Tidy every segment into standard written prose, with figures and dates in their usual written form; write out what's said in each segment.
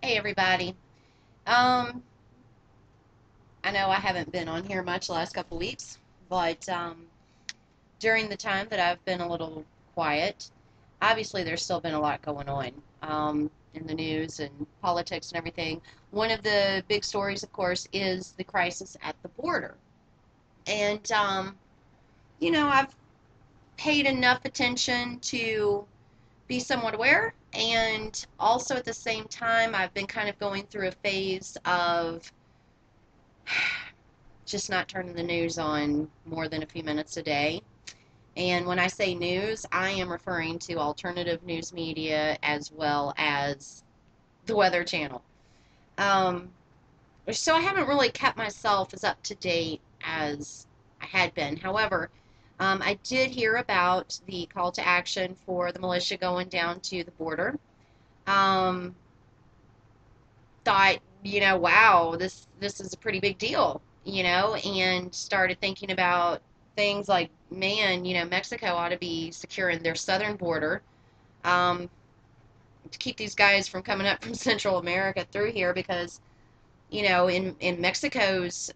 Hey everybody. Um, I know I haven't been on here much the last couple weeks, but during the time that I've been a little quiet, obviously there's still been a lot going on in the news and politics and everything. One of the big stories, of course, is the crisis at the border. And I've paid enough attention to be somewhat aware, and also at the same time, I've been kind of going through a phase of just not turning the news on more than a few minutes a day. And when I say news, I am referring to alternative news media as well as the Weather Channel. Um, so I haven't really kept myself as up to date as I had been. However, I did hear about the call to action for the militia going down to the border. Um, Thought, wow, this is a pretty big deal, and started thinking about things like, man, Mexico ought to be securing their southern border um, to keep these guys from coming up from Central America through here because, in Mexico's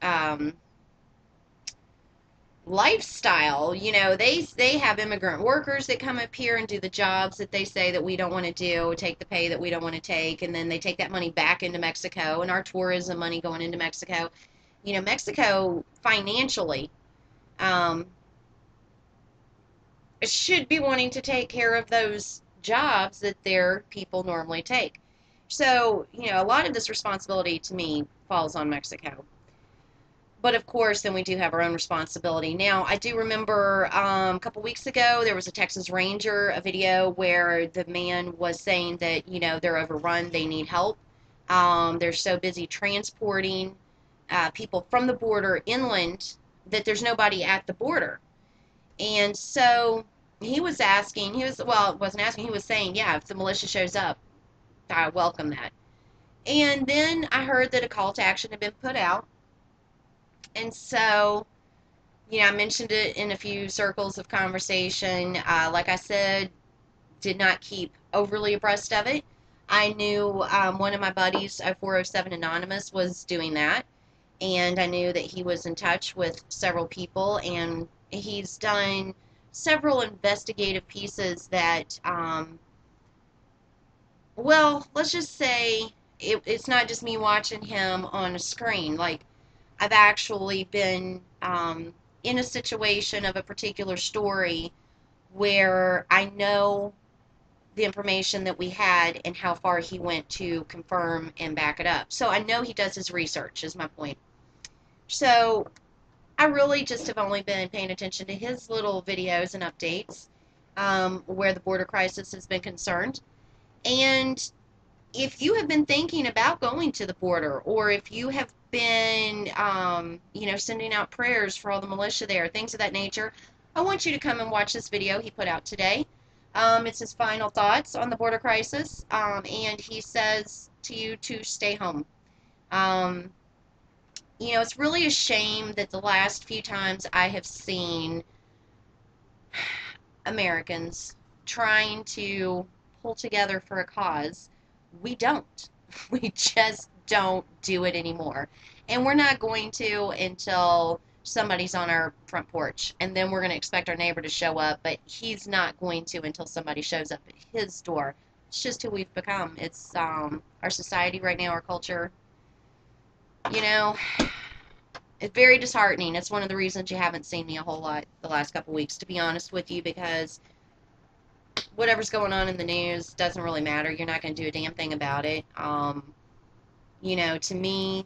lifestyle, they have immigrant workers that come up here and do the jobs that they say that we don't want to do, take the pay that we don't want to take, and then they take that money back into Mexico and our tourism money going into Mexico. Mexico financially um, should be wanting to take care of those jobs that their people normally take. So, a lot of this responsibility to me falls on Mexico. But of course, then we do have our own responsibility. Now, I do remember a couple weeks ago there was a Texas Ranger, a video where the man was saying that they're overrun, they need help. They're so busy transporting people from the border inland that there's nobody at the border. And so he was asking, wasn't asking, he was saying, yeah, if the militia shows up, I welcome that. And then I heard that a call to action had been put out. And so I mentioned it in a few circles of conversation. Like I said, did not keep overly abreast of it. I knew one of my buddies, 407 Anonymous, was doing that, and I knew that he was in touch with several people, and he's done several investigative pieces that, let's just say it's not just me watching him on a screen. Like, I've actually been in a situation of a particular story where I know the information that we had and how far he went to confirm and back it up. So I know he does his research, is my point. So I really just have only been paying attention to his little videos and updates where the border crisis has been concerned. And if you have been thinking about going to the border, or if you have been, sending out prayers for all the militia there, things of that nature, I want you to come and watch this video he put out today. It's his final thoughts on the border crisis, and he says to you to stay home. Um, it's really a shame that the last few times I have seen Americans trying to pull together for a cause, we don't. We just don't do it anymore. And we're not going to until somebody's on our front porch. And then we're going to expect our neighbor to show up, but he's not going to until somebody shows up at his door. It's just who we've become. It's our society right now, our culture. You know, it's very disheartening. It's one of the reasons you haven't seen me a whole lot the last couple weeks, to be honest with you, because whatever's going on in the news doesn't really matter. You're not going to do a damn thing about it. To me,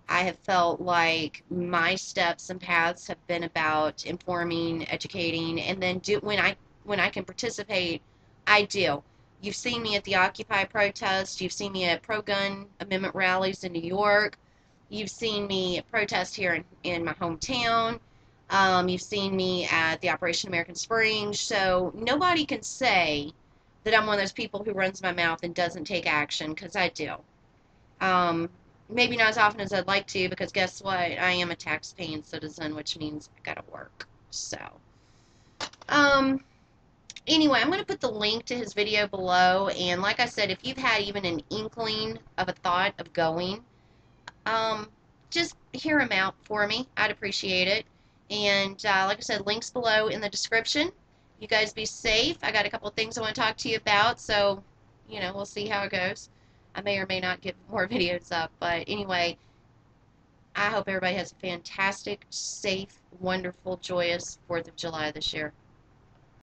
I have felt like my steps and paths have been about informing, educating, and then when I can participate, I do. You've seen me at the Occupy protest. You've seen me at pro-gun amendment rallies in New York. You've seen me protest here in my hometown. You've seen me at the Operation American Springs. So nobody can say that I'm one of those people who runs my mouth and doesn't take action, because I do. Um, Maybe not as often as I'd like to, because guess what? I am a tax-paying citizen, which means I gotta work. So, um, anyway, I'm going to put the link to his video below. And like I said, if you've had even an inkling of a thought of going, um, just hear him out for me. I'd appreciate it. And like I said, links below in the description. You guys be safe. I got a couple of things I want to talk to you about, so, we'll see how it goes. I may or may not get more videos up, but anyway, I hope everybody has a fantastic, safe, wonderful, joyous 4th of July this year.